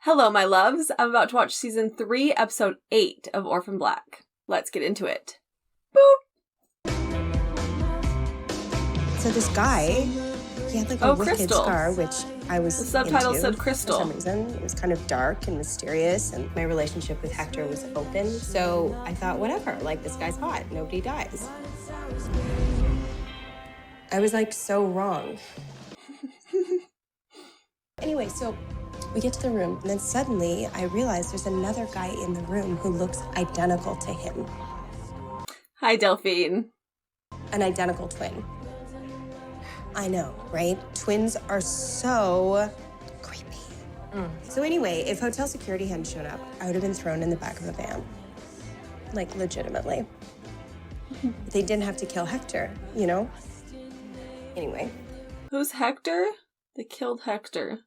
Hello, my loves. I'm about to watch season 3, episode 8 of Orphan Black. Let's get into it. Boop! So this guy, he had like a wicked Crystal. scar, which I was The subtitle into said Crystal. for some reason. It was kind of dark and mysterious, and my relationship with Hector was open. So I thought, whatever, like this guy's hot. Nobody dies. I was like so wrong. Anyway, so we get to the room, and then suddenly I realize there's another guy in the room who looks identical to him. Hi, Delphine. An identical twin. I know, right? Twins are so creepy. So anyway, if hotel security hadn't shown up, I would have been thrown in the back of a van. Like, legitimately. They didn't have to kill Hector, you know? Anyway. Who's Hector? They killed Hector.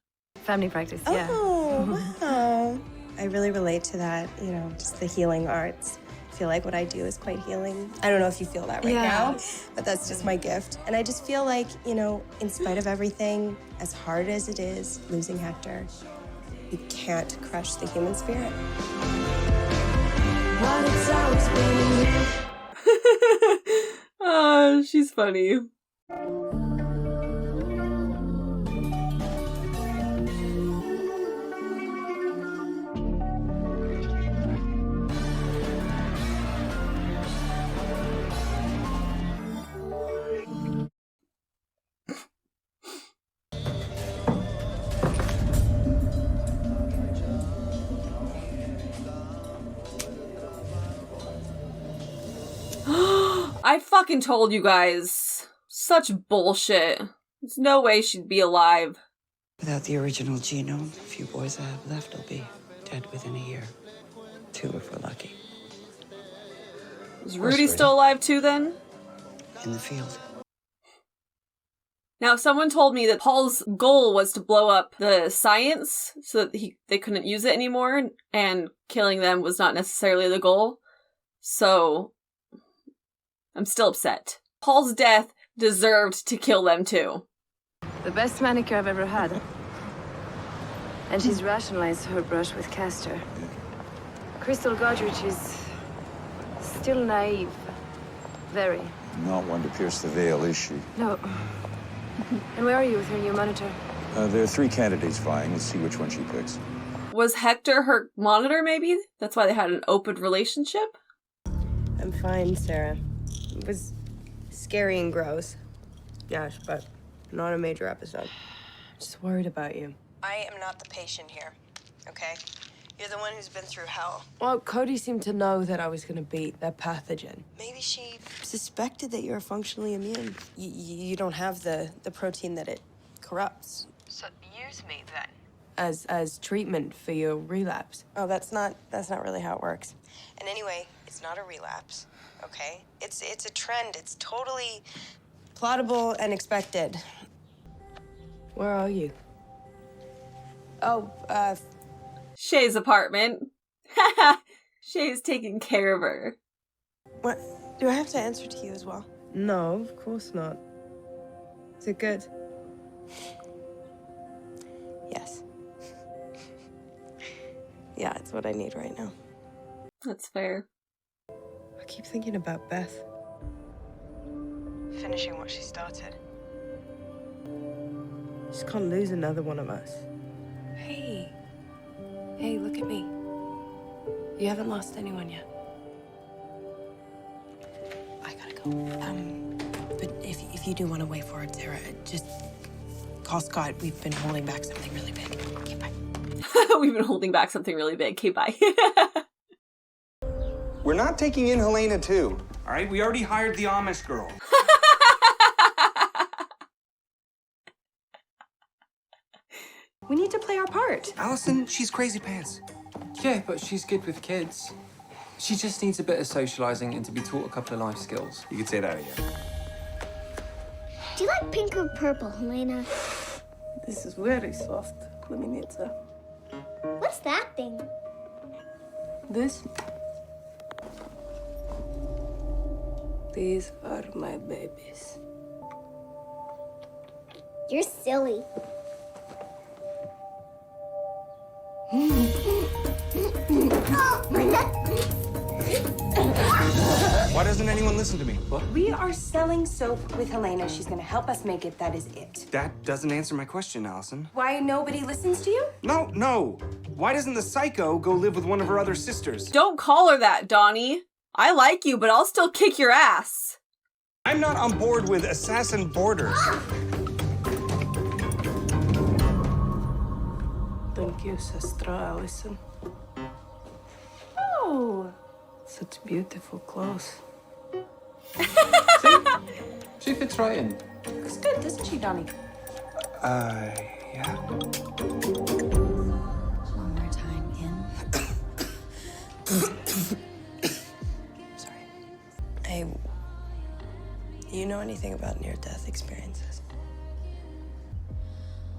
Family practice, yeah. Oh, wow. I really relate to that, you know, just the healing arts. I feel like what I do is quite healing. I don't know if you feel that right now, but that's just my gift. And I just feel like, you know, in spite of everything, as hard as it is losing Hector, you can't crush the human spirit. Oh, she's funny. I fucking told you guys. Such bullshit. There's no way she'd be alive. Without the original genome, the few boys I have left will be dead within a year. 2 if we're lucky. Is Rudy still alive too then? In the field. Now, someone told me that Paul's goal was to blow up the science so that they couldn't use it anymore, and killing them was not necessarily the goal. So, I'm still upset. Paul's death deserved to kill them too. The best manicure I've ever had. And she's rationalized her brush with Castor. Crystal Godrich is still naive. Very. Not one to pierce the veil, is she? No. And where are you with her new monitor? There are 3 candidates vying. Let's see which one she picks. Was Hector her monitor, maybe? That's why they had an open relationship? I'm fine, Sarah. It was scary and gross. Yes, but not a major episode. Just worried about you. I am not the patient here, okay? You're the one who's been through hell. Well, Cody seemed to know that I was going to be their pathogen. Maybe she suspected that you're functionally immune. You don't have the protein that it corrupts. So use me then. As treatment for your relapse. Oh, that's not really how it works. And anyway, it's not a relapse, okay? It's a trend. It's totally plottable and expected. Where are you? Oh, Shay's apartment. Shay's taking care of her. what? Do I have to answer to you as well? No, of course not. Is it good? Yes. Yeah, it's what I need right now. That's fair. I keep thinking about Beth. Finishing what she started. Just can't lose another one of us. Hey, look at me. You haven't lost anyone yet. I gotta go. But if you do want to wait for it, Sarah, just call Scott. We've been holding back something really big. Okay, bye. We've been holding back something really big. Okay, bye. We're not taking in Helena, too. All right, we already hired the Amish girl. We need to play our part. Allison, she's crazy pants. Yeah, but she's good with kids. She just needs a bit of socializing and to be taught a couple of life skills. You could say that again. Do you like pink or purple, Helena? This is very soft, Klemenitsa. What's that thing? This? These are my babies. You're silly. Why doesn't anyone listen to me? What? We are selling soap with Helena. She's gonna help us make it. That is it. That doesn't answer my question, Allison. Why nobody listens to you? No. Why doesn't the psycho go live with one of her other sisters? Don't call her that, Donnie. I like you, but I'll still kick your ass. I'm not on board with assassin boarders. Thank you, Sister Allison. Oh, such beautiful clothes. She fits right in. Looks good, doesn't she, Donnie? Yeah. One more time in. Sorry. Hey, you know anything about near-death experiences?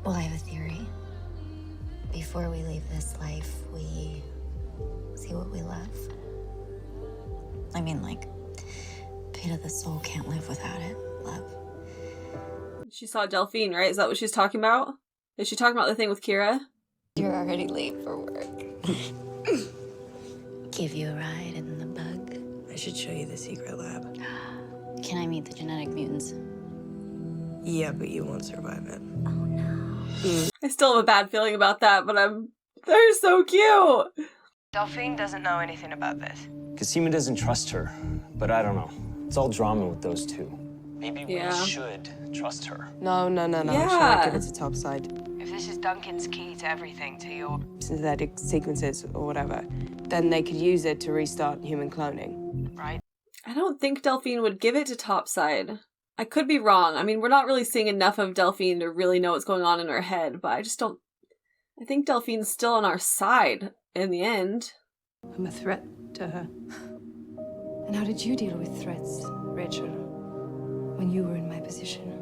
Well, I have a theory. Before we leave this life, we see what we love. I mean, like, pit of the soul can't live without it. Love. She saw Delphine, right? Is that what she's talking about? Is she talking about the thing with Kira? You're already late for work. Give you a ride in the bug. I should show you the secret lab. Can I meet the genetic mutants? Yeah, but you won't survive it. Oh, no. I still have a bad feeling about that, but they're so cute. Delphine doesn't know anything about this. Cosima doesn't trust her, but I don't know. It's all drama with those two. Maybe we should trust her. No. Yeah. Should I give it to topside? If this is Duncan's key to everything, to your synthetic sequences or whatever, then they could use it to restart human cloning, right? I don't think Delphine would give it to Topside. I could be wrong. I mean, we're not really seeing enough of Delphine to really know what's going on in her head, but I just don't... I think Delphine's still on our side in the end. I'm a threat to her. And how did you deal with threats, Rachel, when you were in my position?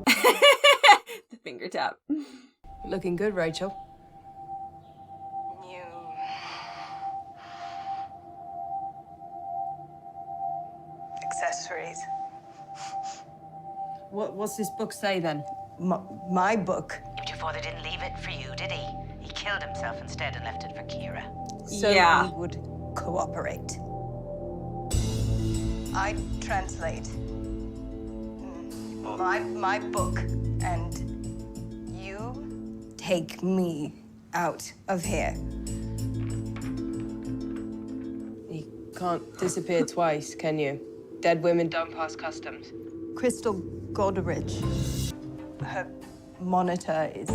The finger tap. Looking good, Rachel. Accessories. What's this book say, then? My book. But your father didn't leave it for you, did he? He killed himself instead and left it for Kira. So yeah. he would cooperate. I translate my book, and you take me out of here. You can't disappear twice, can you? Dead women don't pass customs. Crystal Goderich. Her monitor is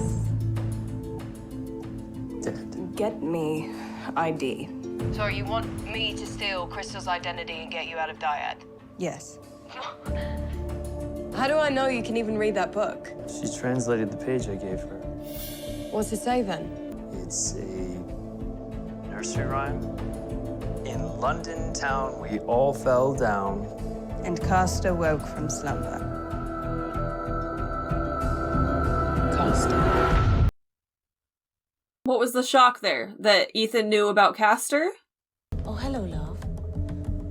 dead. Get me ID. So you want me to steal Crystal's identity and get you out of Dyad? Yes. How do I know you can even read that book? She translated the page I gave her. What's it say, then? It's a nursery rhyme. In London town, we all fell down. And Castor woke from slumber. Castor. What was the shock there? That Ethan knew about Castor? Oh, hello, love.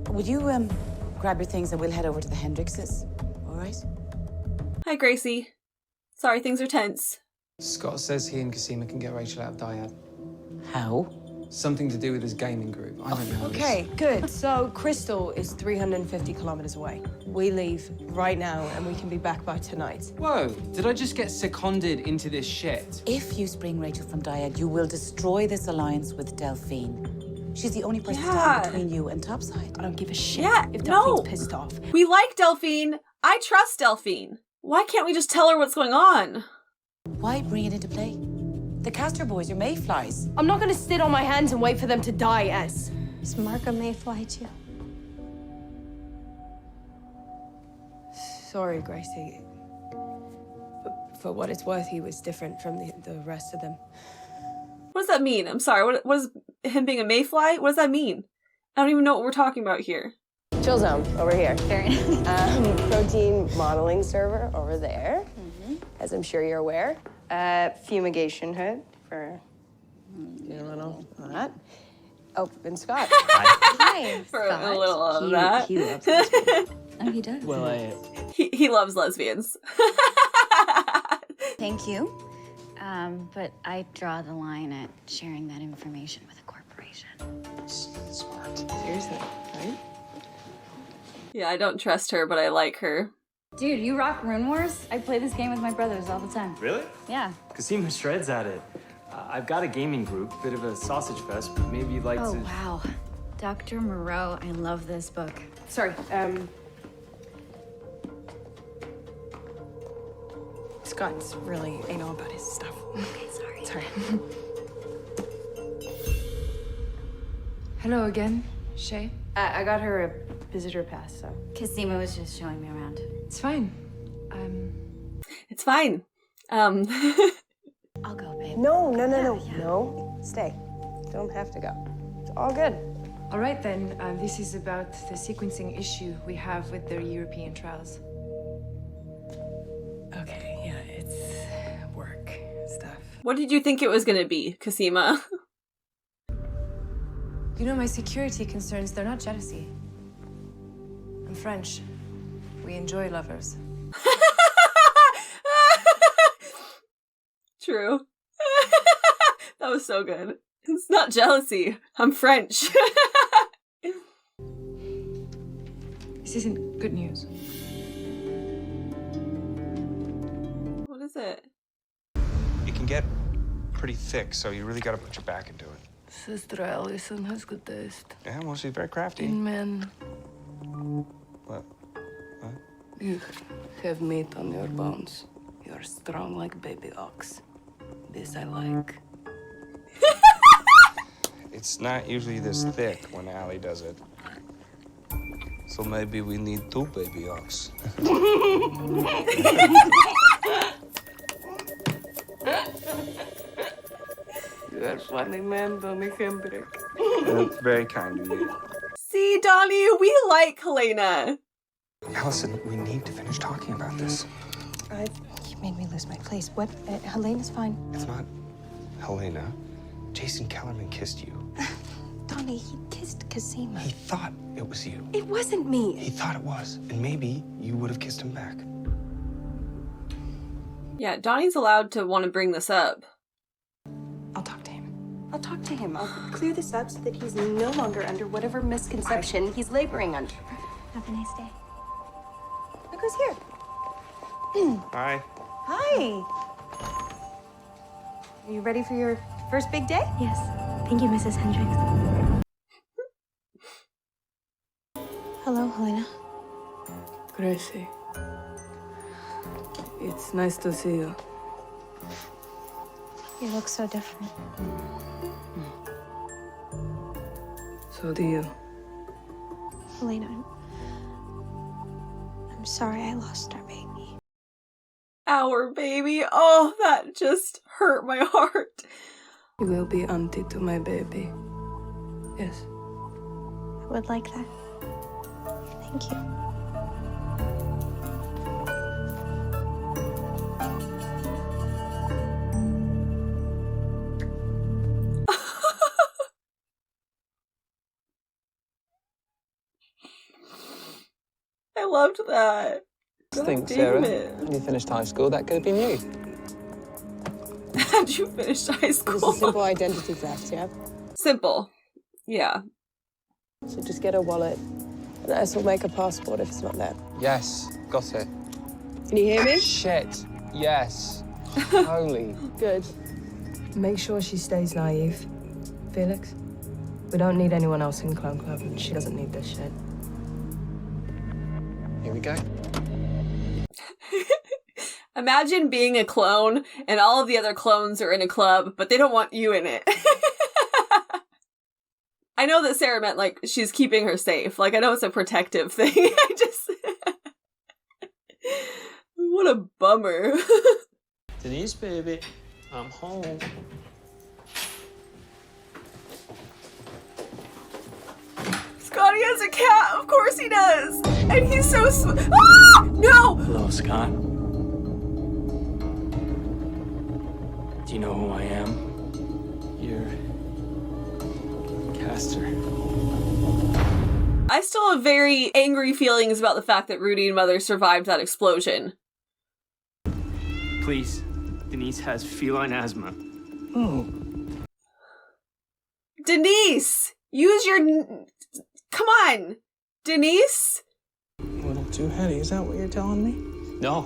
Would you, grab your things and we'll head over to the Hendrixes, all right? Hi, Gracie. Sorry, things are tense. Scott says he and Cosima can get Rachel out of Dyad. How? Something to do with his gaming group. I don't know. Okay, good. So Crystal is 350 kilometers away. We leave right now and we can be back by tonight. Whoa, did I just get seconded into this shit? If you spring Rachel from Dyad, you will destroy this alliance with Delphine. She's the only person standing between you and Topside. I don't give a shit if no. Delphine's pissed off. We like Delphine. I trust Delphine. Why can't we just tell her what's going on? Why bring it into play? The Castor boys, your mayflies. I'm not gonna sit on my hands and wait for them to die, S. Is Mark a mayfly too? Sorry, Gracie. But for what it's worth, he was different from the rest of them. What does that mean? I'm sorry. What is him being a mayfly? What does that mean? I don't even know what we're talking about here. Chill zone, over here. Protein modeling server, over there. As I'm sure you're aware. Fumigation hood for a little of that. Oh, and Scott. Hi, For Scott. a little of that. He loves lesbians. Oh, he does? Well, He loves lesbians. Thank you. But I draw the line at sharing that information with a corporation. Smart. Seriously, right? Yeah, I don't trust her, but I like her. Dude, you rock Rune Wars? I play this game with my brothers all the time. Really? Yeah. Cosima shreds at it. I've got a gaming group, bit of a sausage fest, but maybe you'd like Oh, to... wow. Dr. Moreau, I love this book. Sorry, Scott's really anal about his stuff. Okay, sorry. Sorry. Hello again, Shay. I got her a visitor pass, so. Cosima was just showing me around. It's fine. It's fine. I'll go, babe. No. No, stay. Don't have to go. It's all good. All right, then. This is about the sequencing issue we have with the European trials. Okay, yeah, it's work stuff. What did you think it was gonna be, Cosima? You know, my security concerns, they're not jealousy. I'm French. We enjoy lovers. True. That was so good. It's not jealousy. I'm French. This isn't good news. What is it? It can get pretty thick, so you really got to put your back into it. Sister Allison has good taste. Yeah, well, she's very crafty. In men, What? you have meat on your bones. You're strong like baby ox. This I like. It's not usually this thick when Allie does it. So maybe we need 2 baby ox. You're a funny man, Donny Hendrik. That's very kind of you. See, Donnie, we like Helena. Allison, we need to finish talking about this. You made me lose my place. What? Helena's fine. It's not Helena. Jason Kellerman kissed you. Donnie, he kissed Cosima. He thought it was you. It wasn't me. He thought it was. And maybe you would have kissed him back. Yeah, Donnie's allowed to want to bring this up. I'll talk to him. I'll clear this up so that he's no longer under whatever misconception he's laboring under. Have a nice day. Look who's here. Hi. Hi. Are you ready for your first big day? Yes. Thank you, Mrs. Hendricks. Hello, Helena. Gracie. It's nice to see you. You look so different. So do you. Helena, I'm sorry I lost our baby. Our baby. Oh, that just hurt my heart. You will be auntie to my baby. Yes. I would like that. Thank you. I loved that. I think, damn Sarah, it. when you finished high school, that could have been you. Had you finished high school? This is simple identity theft, yeah? Simple. Yeah. So just get a wallet, and us will make a passport if it's not there. Yes, got it. Can you hear me? Shit, yes. Holy. Good. Make sure she stays naive. Felix, we don't need anyone else in Clown Club, and she doesn't need this shit. Here we go. Imagine being a clone and all of the other clones are in a club, but they don't want you in it. I know that Sarah meant like she's keeping her safe. Like I know it's a protective thing. I just what a bummer. Denise, baby, I'm home. Scotty has a cat. Of course he does. And he's so ah! No! Hello, Scott. Do you know who I am? You're Castor. I still have very angry feelings about the fact that Rudy and Mother survived that explosion. Please, Denise has feline asthma. Oh. Denise! Use your... Come on! Denise? A little too heady, is that what you're telling me? No,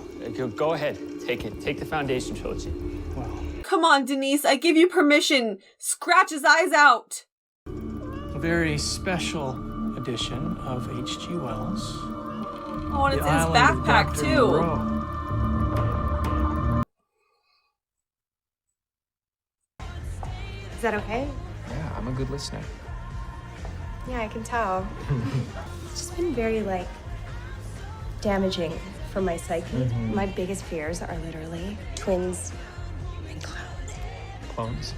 go ahead. Take it. Take the foundation trilogy. Well, Come on, Denise. I give you permission. Scratch his eyes out. a very special edition of H.G. Wells. Oh, and it's The in his Island of backpack, Dr. too. Moreau. Is that okay? Yeah, I'm a good listener. Yeah, I can tell. It's just been very, like, damaging for my psyche. Mhm. My biggest fears are literally twins and clowns. Clones?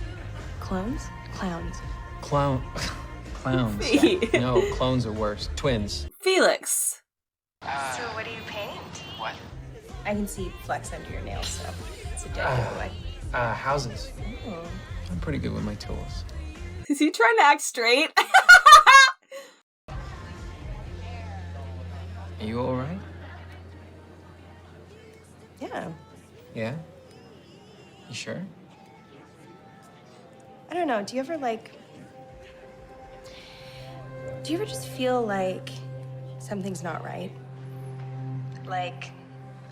Clones? Clowns. Clowns. Fee. No, clones are worse. Twins. Felix. So what do you paint? What? I can see flecks under your nails, so it's a dead giveaway. Houses. Oh. I'm pretty good with my tools. Is he trying to act straight? Are you alright? Yeah. Yeah? You sure? I don't know. Do you ever just feel like something's not right? Like,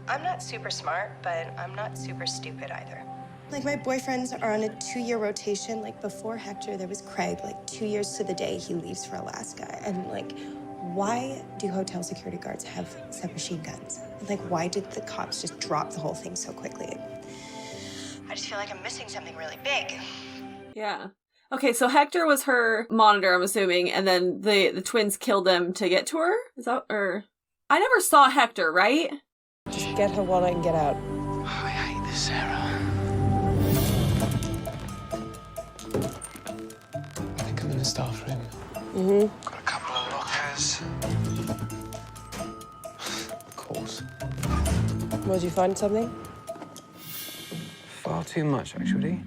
I'm not super smart, but I'm not super stupid either. Like, my boyfriends are on a 2-year rotation. Like, before Hector, there was Craig. Like, 2 years to the day he leaves for Alaska. And, like, why do hotel security guards have submachine guns? Like, why did the cops just drop the whole thing so quickly? I just feel like I'm missing something really big. Yeah. Okay, so Hector was her monitor, I'm assuming, and then the twins killed them to get to her? Is that, or... I never saw Hector, right? Just get her wallet and get out. I hate this, Sarah. I think I'm in the staff room. Mm-hmm. Got a couple of lockers. Of course. Did you find something? Far too much, actually.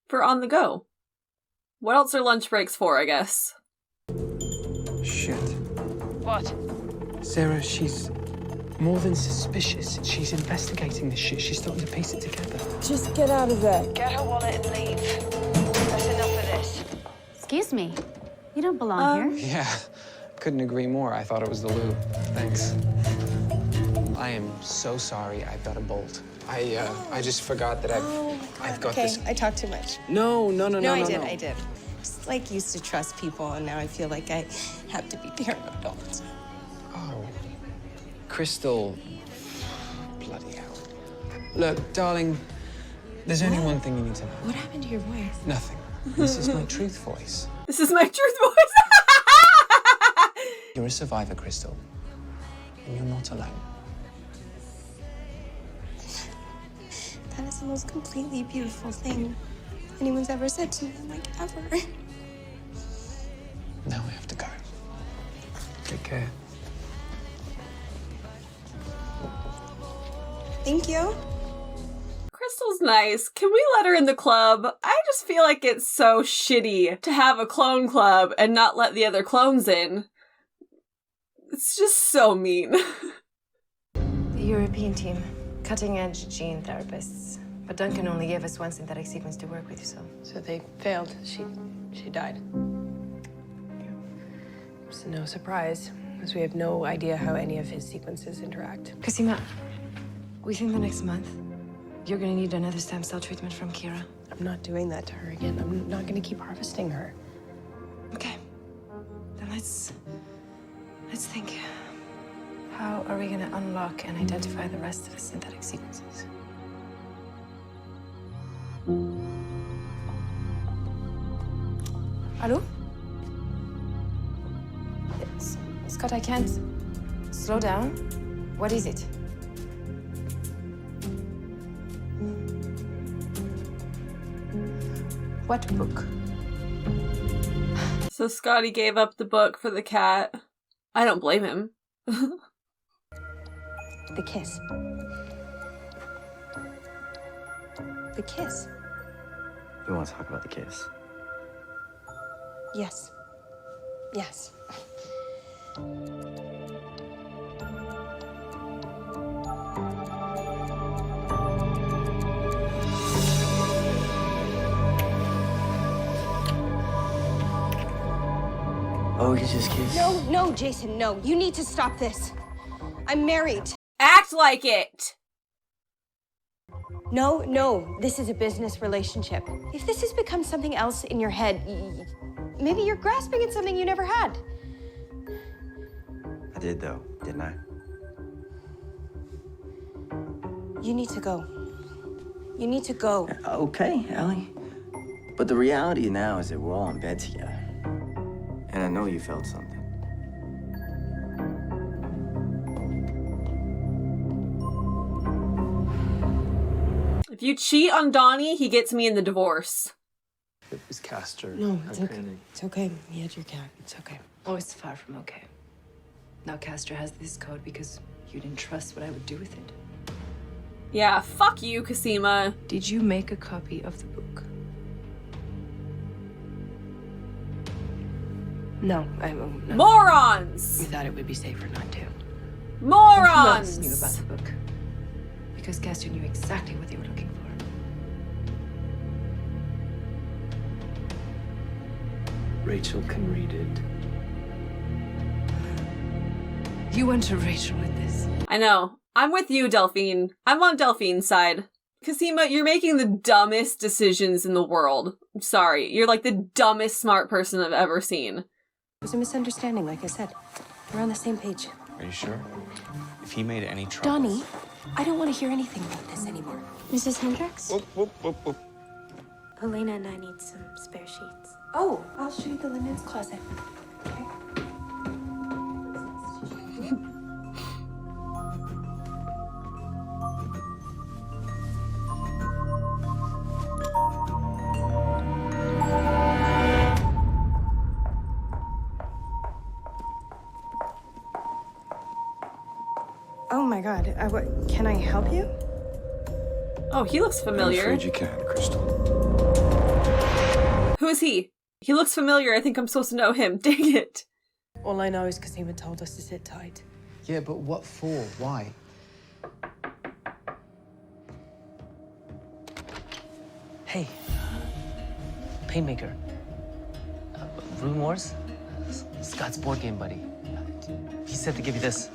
For on the go. What else are lunch breaks for, I guess? Shit. What? Sarah, she's more than suspicious. She's investigating this shit. She's starting to piece it together. Just get out of there. Get her wallet and leave. That's enough of this. Excuse me. You don't belong here. Yeah, couldn't agree more. I thought it was the loo. Thanks. I am so sorry. I've got a bolt. I just forgot that I've got Okay, this. I talk too much. No. I did. Just like used to trust people, and now I feel like I have to be paranoid all the time. Oh, Crystal. Bloody hell. Look, darling, there's only one thing you need to know. What happened to your voice? Nothing. This is my truth voice. This is my truth voice. You're a survivor, Crystal. And you're not alone. That is the most completely beautiful thing anyone's ever said to me, like, ever. Now I have to go. Take care. Thank you. Crystal's nice. Can we let her in the club? I just feel like it's so shitty to have a clone club and not let the other clones in. It's just so mean. The European team. Cutting-edge gene therapists. But Duncan only gave us one synthetic sequence to work with, so... So they failed. She died. It's no surprise, because we have no idea how any of his sequences interact. Cosima, within the next month, you're gonna need another stem cell treatment from Kira. I'm not doing that to her again. I'm not gonna keep harvesting her. Okay. Then let's think. How are we gonna unlock and identify the rest of the synthetic sequences? Hello? Scott, I can't. Slow down. What is it? What book? So Scotty gave up the book for the cat. I don't blame him. The kiss. The kiss. You want to talk about the kiss? Yes. Yes. we could just kiss? No, Jason, no. You need to stop this. I'm married. Act like it! No, this is a business relationship. If this has become something else in your head, maybe you're grasping at something you never had. I did, though, didn't I? You need to go. You need to go. Okay, Allie. But the reality now is that we're all in bed together. And I know you felt something. If you cheat on Donnie, he gets me in the divorce. It was Castor. No, it's I okay. panicked. It's okay. You had your cat. It's okay. Oh, it's far from okay. Now Castor has this code because you didn't trust what I would do with it. Yeah, fuck you, Cosima. Did you make a copy of the book? No, no. Morons! We thought it would be safer not to. Morons! Who else knew about the book? Because Castor knew exactly what they were looking for. Rachel can read it. You went to Rachel with this. I know. I'm with you, Delphine. I'm on Delphine's side. Cosima, you're making the dumbest decisions in the world. I'm sorry. You're like the dumbest smart person I've ever seen. It was a misunderstanding, like I said. We're on the same page. Are you sure? If he made any trouble... Donnie, I don't want to hear anything about this anymore. Mrs. Hendricks? Whoop, whoop, whoop, whoop. Helena and I need some spare sheets. Oh, I'll show you the linens closet. Okay. Oh my God, can I help you? Oh, he looks familiar. I'm afraid you can't, Crystal. Who is he? He looks familiar. I think I'm supposed to know him. Dang it. All I know is Cosima told us to sit tight. Yeah, but what for? Why? Hey, Painmaker. Rune Wars? Scott's board game buddy. He said to give you this.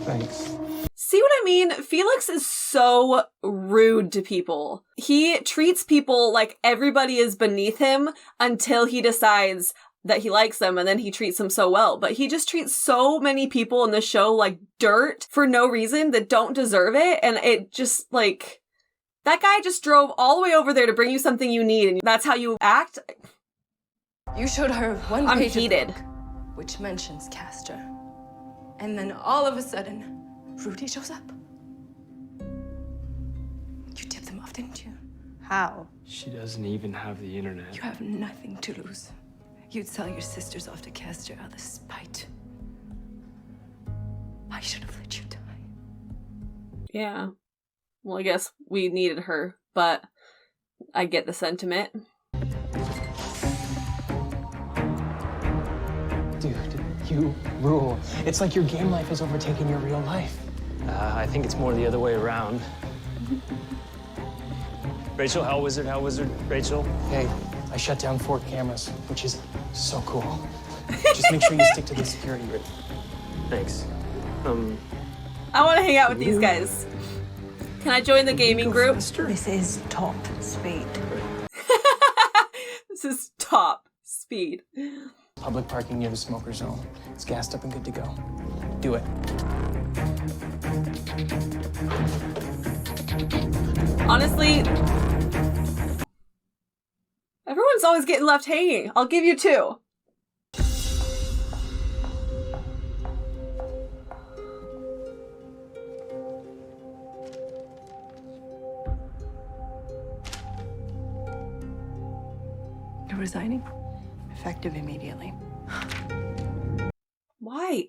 Thanks. See what I mean? Felix is so rude to people. He treats people like everybody is beneath him until he decides that he likes them, and then he treats them so well. But he just treats so many people in the show like dirt for no reason that don't deserve it, and it just, like... That guy just drove all the way over there to bring you something you need, and that's how you act? You showed her one I'm page heated. of the book, which mentions Castor. And then all of a sudden, Rudy shows up. You tipped them off, didn't you? How? She doesn't even have the internet. You have nothing to lose. You'd sell your sisters off to Castor out of spite. I should have let you die. Yeah. Well, I guess we needed her, but I get the sentiment. Dude, you rule. It's like your game life has overtaken your real life. I think it's more the other way around. Rachel, Hell Wizard, Rachel. Hey, I shut down 4 cameras, which is so cool. Just make sure you stick to the security route. Thanks. I want to hang out with these guys. Can I join the gaming group? This is top speed. This is top speed. Public parking near the smoker zone. It's gassed up and good to go. Do it. Honestly, everyone's always getting left hanging. I'll give you 2. You're resigning? Effective immediately. Why?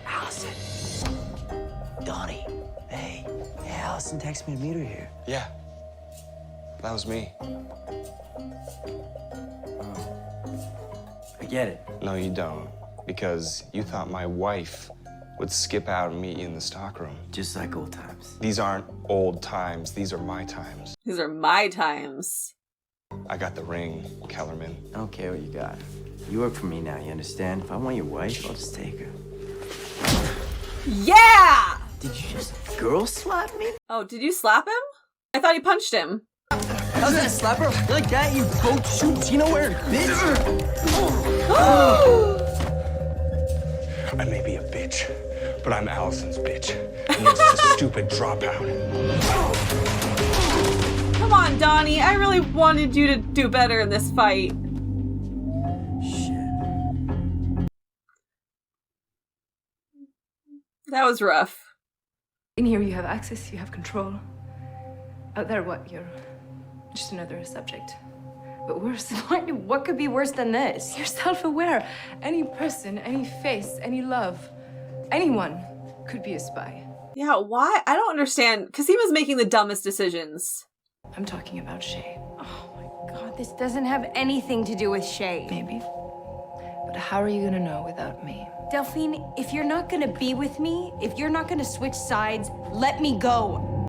Allison. Donnie. Hey, Allison texted me to meet her here. Yeah. That was me. I get it. No, you don't. Because you thought my wife would skip out and meet you in the stockroom. Just like old times. These aren't old times. These are my times. These are my times. I got the ring, Kellerman. I don't care what you got. You work for me now, you understand? If I want your wife, I'll just take her. Yeah! Did you just girl slap me? Oh, did you slap him? I thought he punched him. How's that, slapper? Like that, you goat shoot Tino wearing bitch? I may be a bitch, but I'm Allison's bitch. And you're just a stupid dropout. Come on, Donnie. I really wanted you to do better in this fight. Shit. That was rough. In here you have access, you have control. Out there, what? You're just another subject. But worse. What could be worse than this? You're self-aware. Any person, any face, any love, anyone could be a spy. Yeah, why? I don't understand. Casima's making the dumbest decisions. I'm talking about Shay. Oh my God, this doesn't have anything to do with Shay. Maybe. But how are you gonna know without me? Delphine, if you're not gonna be with me, if you're not gonna switch sides, let me go.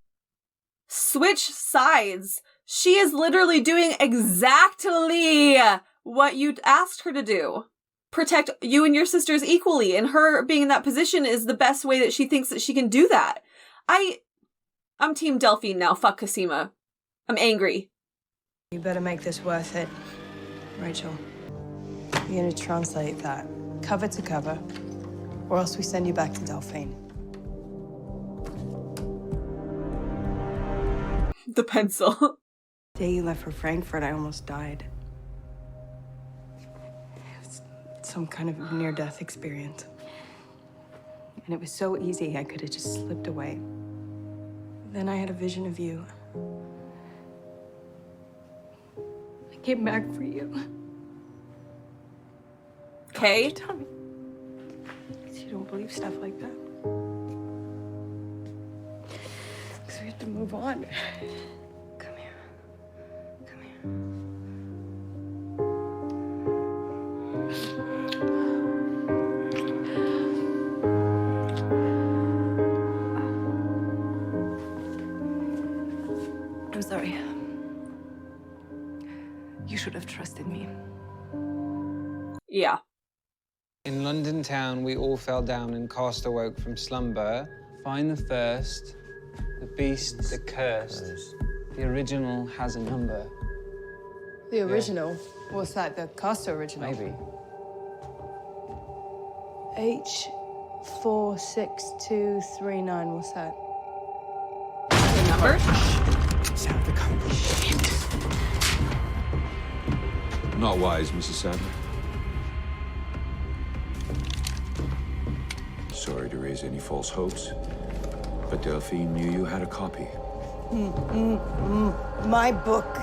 Switch sides? She is literally doing exactly what you asked her to do. Protect you and your sisters equally, and her being in that position is the best way that she thinks that she can do that. I'm Team Delphine now. Fuck Casima. I'm angry. You better make this worth it. Rachel, you're gonna translate that cover to cover, or else we send you back to Delphine. The pencil. The day you left for Frankfurt, I almost died. It was some kind of near-death experience. And it was so easy, I could have just slipped away. Then I had a vision of you. I came back for you. Okay. Tell me. You don't believe stuff like that. Because we have to move on. Come here. Come here. I'm sorry. You should have trusted me. Yeah. In London town, we all fell down and cast awoke from slumber. Find the first, the beast, the cursed. The original has a number. The original? What's that? The Costa original? Maybe. H46239. What's that? The number? Sound the code. Not wise, Mrs. Sadler. Sorry to raise any false hopes, but Delphine knew you had a copy. My book.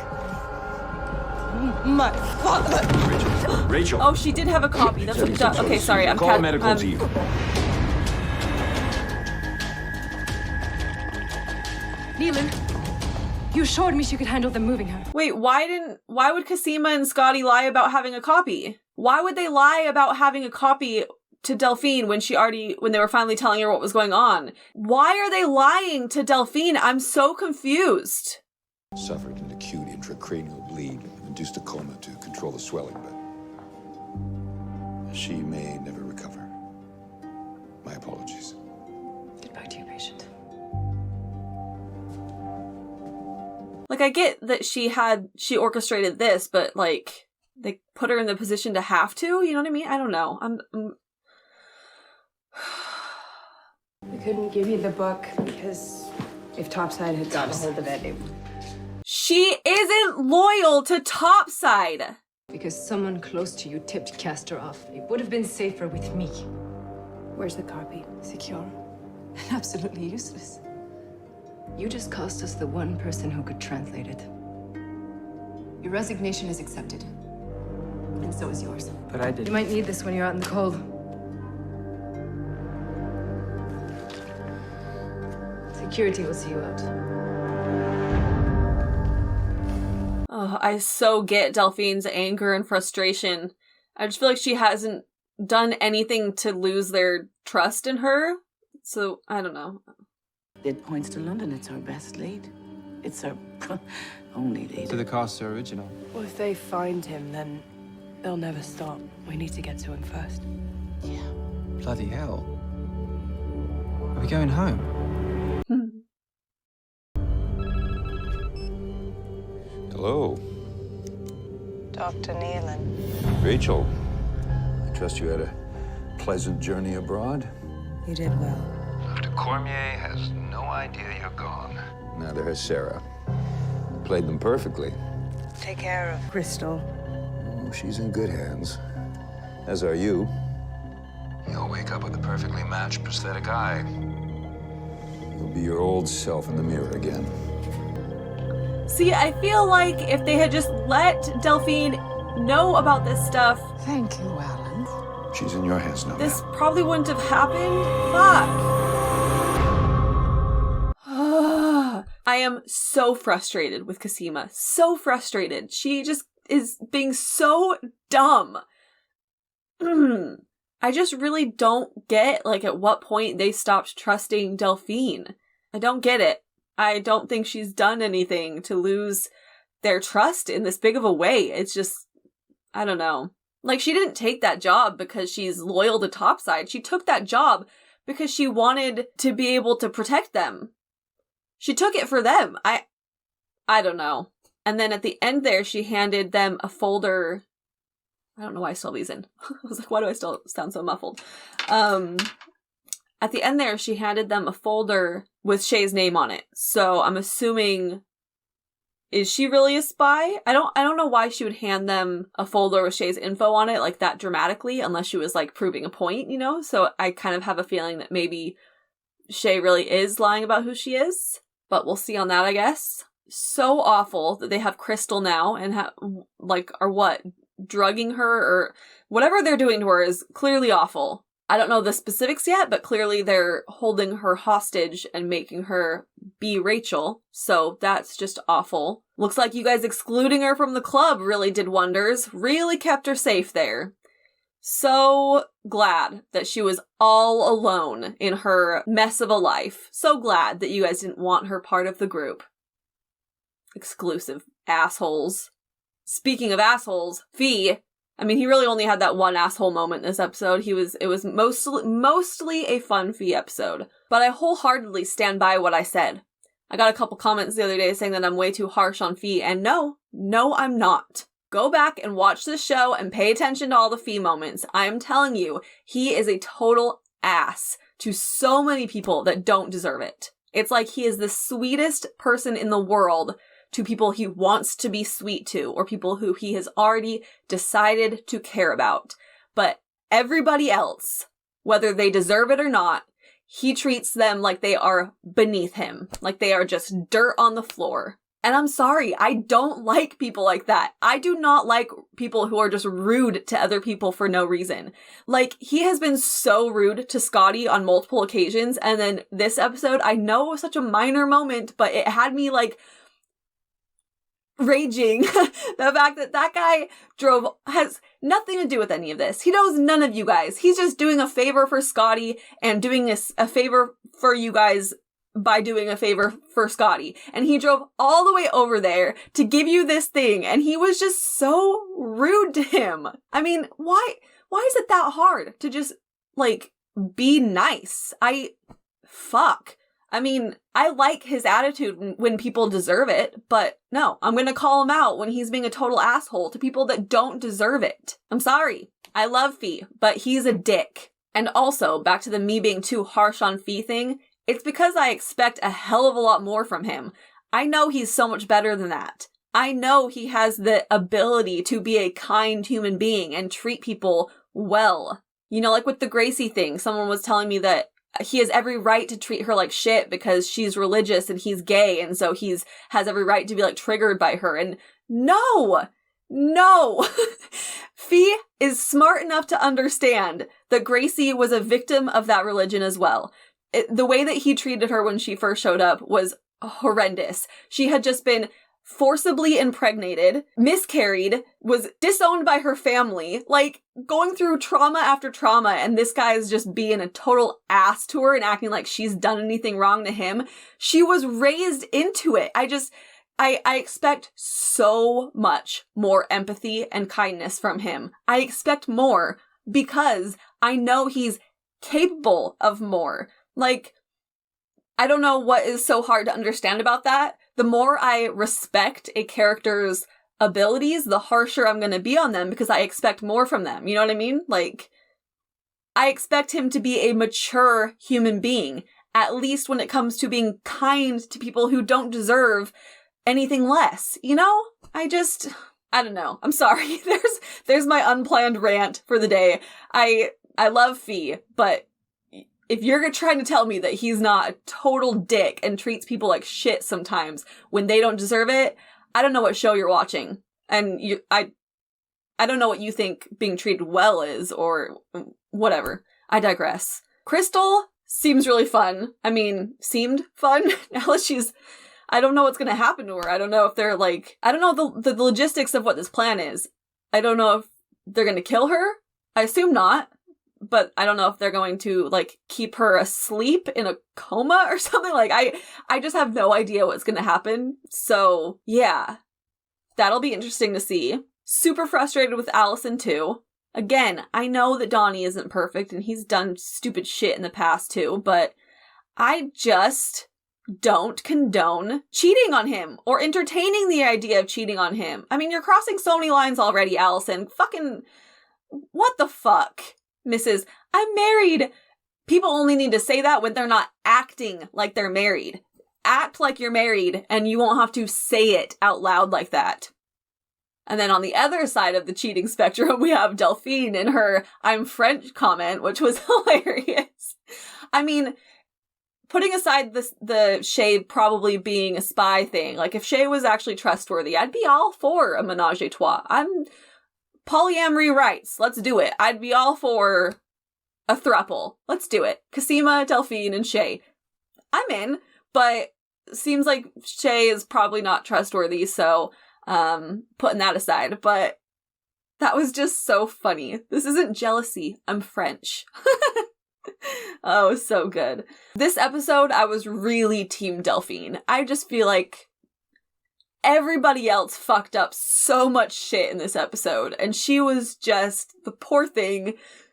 My father. Rachel. Oh, she did have a copy. That's what. Okay, sorry. I'm Call a medical team. Neelan, you assured me she could handle them moving her. Wait, why would Casima and Scotty lie about having a copy? Why would they lie about having a copy to Delphine when they were finally telling her what was going on? Why are they lying to Delphine? I'm so confused. Suffered an acute intracranial bleed, induced a coma to control the swelling, but she may never recover. My apologies. Goodbye to you, patient. Like, I get that she orchestrated this, but like, they put her in the position to have to, you know what I mean? I don't know. We couldn't give you the book because if Topside had gotten a hold of it, She isn't loyal to Topside. Because someone close to you tipped Castor off. It would have been safer with me. Where's the copy? Secure. And absolutely useless. You just cost us the one person who could translate it. Your resignation is accepted. And so is yours. But I didn't. You might need this when you're out in the cold. Security will see you out. Oh, I so get Delphine's anger and frustration. I just feel like she hasn't done anything to lose their trust in her. So, I don't know. It points to London. It's our best lead. It's her only lead. To the Caster original. Well, if they find him, then they'll never stop. We need to get to him first. Bloody hell. Are we going home? Hello, Dr. Nealon. Rachel. I trust you had a pleasant journey abroad. You did well. Dr. Cormier has no idea you're gone. Neither has Sarah. Played them perfectly. Take care of Crystal. Oh, she's in good hands. As are you. You'll wake up with a perfectly matched prosthetic eye. You'll be your old self in the mirror again. See, I feel like if they had just let Delphine know about this stuff... Thank you, Alan. She's in your hands now, This probably wouldn't have happened. Fuck. I am so frustrated with Cosima. So frustrated. She just is being so dumb. I just really don't get, like, at what point they stopped trusting Delphine. I don't get it. I don't think she's done anything to lose their trust in this big of a way. It's just, I don't know. Like, she didn't take that job because she's loyal to Topside. She took that job because she wanted to be able to protect them. She took it for them. I don't know. And then at the end there, she handed them a folder. I don't know why I still have these in. I was like, why do I still sound so muffled? At the end there, she handed them a folder with Shay's name on it. So I'm assuming, is she really a spy? I don't know why she would hand them a folder with Shay's info on it like that dramatically, unless she was like proving a point, you know? So I kind of have a feeling that maybe Shay really is lying about who she is. But we'll see on that, I guess. So awful that they have Crystal now and are what? Drugging her or whatever they're doing to her is clearly awful. I don't know the specifics yet, but clearly they're holding her hostage and making her be Rachel. So that's just awful. Looks like you guys excluding her from the club really did wonders. Really kept her safe there. So glad that she was all alone in her mess of a life. So glad that you guys didn't want her part of the group. Exclusive assholes. Speaking of assholes, Fee, I mean, he really only had that one asshole moment in this episode. It was mostly a fun Fee episode. But I wholeheartedly stand by what I said. I got a couple comments the other day saying that I'm way too harsh on Fee, and no, I'm not. Go back and watch this show and pay attention to all the Fee moments. I'm telling you, he is a total ass to so many people that don't deserve it. It's like he is the sweetest person in the world to people he wants to be sweet to, or people who he has already decided to care about. But everybody else, whether they deserve it or not, he treats them like they are beneath him, like they are just dirt on the floor. And I'm sorry, I don't like people like that. I do not like people who are just rude to other people for no reason. Like, he has been so rude to Scotty on multiple occasions, and then this episode, I know it was such a minor moment, but it had me, like, raging. The fact that that guy has nothing to do with any of this. He knows none of you guys. He's just doing a favor for Scotty and doing a favor for you guys by doing a favor for Scotty. And he drove all the way over there to give you this thing, and he was just so rude to him. I mean, why is it that hard to just, like, be nice? Fuck. I mean, I like his attitude when people deserve it, but no, I'm gonna call him out when he's being a total asshole to people that don't deserve it. I'm sorry. I love Fee, but he's a dick. And also, back to the me being too harsh on Fee thing, it's because I expect a hell of a lot more from him. I know he's so much better than that. I know he has the ability to be a kind human being and treat people well. You know, like with the Gracie thing, someone was telling me that he has every right to treat her like shit because she's religious and he's gay, and so has every right to be, like, triggered by her. And no! Fee is smart enough to understand that Gracie was a victim of that religion as well. The way that he treated her when she first showed up was horrendous. She had just been forcibly impregnated, miscarried, was disowned by her family, like going through trauma after trauma, and this guy is just being a total ass to her and acting like she's done anything wrong to him. She was raised into it. I expect so much more empathy and kindness from him. I expect more because I know he's capable of more. Like, I don't know what is so hard to understand about that. The more I respect a character's abilities, the harsher I'm going to be on them because I expect more from them. You know what I mean? Like, I expect him to be a mature human being, at least when it comes to being kind to people who don't deserve anything less. You know? I don't know. I'm sorry. There's my unplanned rant for the day. I love Fee, but if you're trying to tell me that he's not a total dick and treats people like shit sometimes when they don't deserve it, I don't know what show you're watching. And I don't know what you think being treated well is, or whatever. I digress. Crystal seems really fun. I mean, seemed fun. Now I don't know what's going to happen to her. I don't know if they're like, I don't know the logistics of what this plan is. I don't know if they're going to kill her. I assume not. But I don't know if they're going to, like, keep her asleep in a coma or something. Like, I just have no idea what's going to happen. So, yeah. That'll be interesting to see. Super frustrated with Allison, too. Again, I know that Donnie isn't perfect, and he's done stupid shit in the past, too. But I just don't condone cheating on him or entertaining the idea of cheating on him. I mean, you're crossing so many lines already, Allison. Fucking, what the fuck? Mrs. I'm married. People only need to say that when they're not acting like they're married. Act like you're married and you won't have to say it out loud like that. And then on the other side of the cheating spectrum, we have Delphine in her I'm French comment, which was hilarious. I mean, putting aside the Shay probably being a spy thing, like if Shay was actually trustworthy, I'd be all for a menage a trois. Polyamory rights. Let's do it. I'd be all for a throuple. Let's do it. Cosima, Delphine, and Shay. I'm in, but seems like Shay is probably not trustworthy, so putting that aside. But that was just so funny. This isn't jealousy. I'm French. Oh, so good. This episode, I was really team Delphine. I just feel like everybody else fucked up so much shit in this episode, and she was just the poor thing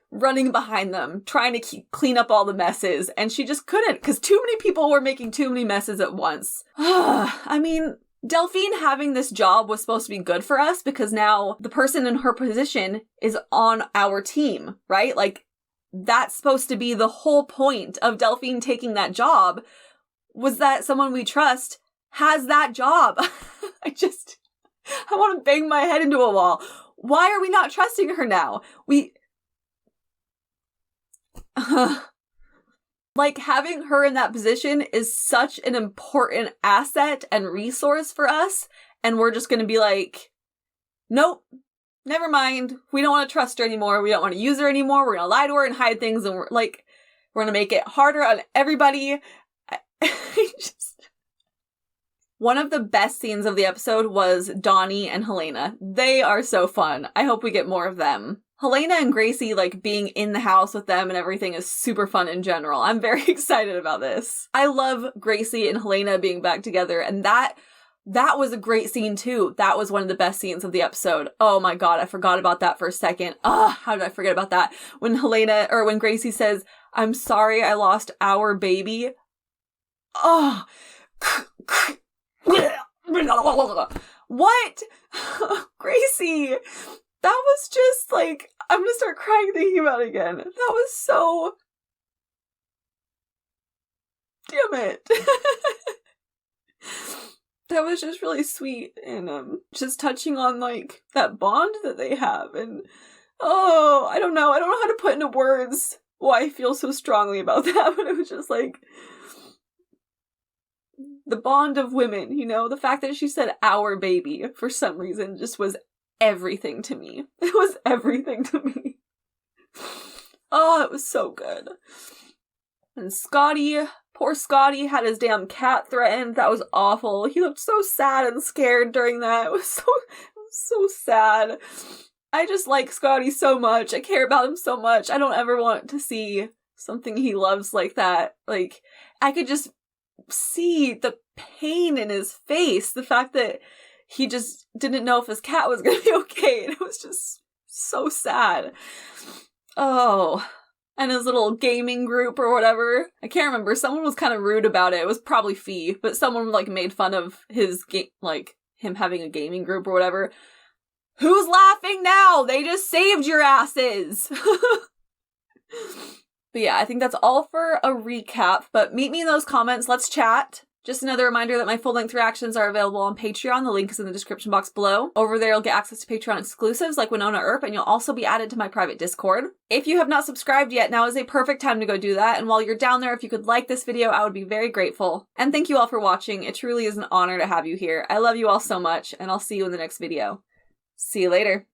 running behind them, trying to clean up all the messes, and she just couldn't, because too many people were making too many messes at once. I mean, Delphine having this job was supposed to be good for us, because now the person in her position is on our team, right? Like, that's supposed to be the whole point of Delphine taking that job, was that someone we trust has that job. I want to bang my head into a wall. Why are we not trusting her now? Like, having her in that position is such an important asset and resource for us, and we're just going to be like, nope, never mind. We don't want to trust her anymore. We don't want to use her anymore. We're going to lie to her and hide things, and we're going to make it harder on everybody. One of the best scenes of the episode was Donnie and Helena. They are so fun. I hope we get more of them. Helena and Gracie, like, being in the house with them and everything is super fun in general. I'm very excited about this. I love Gracie and Helena being back together, and that was a great scene too. That was one of the best scenes of the episode. Oh my god, I forgot about that for a second. How did I forget about that? When Gracie says, I'm sorry I lost our baby. Oh, what? Gracie, that was just like, I'm gonna start crying thinking about it again. That was so... Damn it. That was just really sweet, and just touching on, like, that bond that they have, and I don't know how to put into words why I feel so strongly about that, but it was just like, the bond of women, you know, the fact that she said our baby for some reason just was everything to me. It was everything to me. Oh, it was so good. And Scotty Poor Scotty had his damn cat threatened. That was awful. He looked so sad and scared during that. It was so sad. I just like Scotty so much. I care about him so much. I don't ever want to see something he loves like that. Like, I could just see the pain in his face. The fact that he just didn't know if his cat was going to be okay. And it was just so sad. Oh. And his little gaming group or whatever. I can't remember. Someone was kind of rude about it. It was probably Fee, but someone like made fun of his him having a gaming group or whatever. Who's laughing now? They just saved your asses. But yeah, I think that's all for a recap, but meet me in those comments. Let's chat. Just another reminder that my full-length reactions are available on Patreon. The link is in the description box below. Over there, you'll get access to Patreon exclusives like Winona Earp, and you'll also be added to my private Discord. If you have not subscribed yet, now is a perfect time to go do that. And while you're down there, if you could like this video, I would be very grateful. And thank you all for watching. It truly is an honor to have you here. I love you all so much, and I'll see you in the next video. See you later.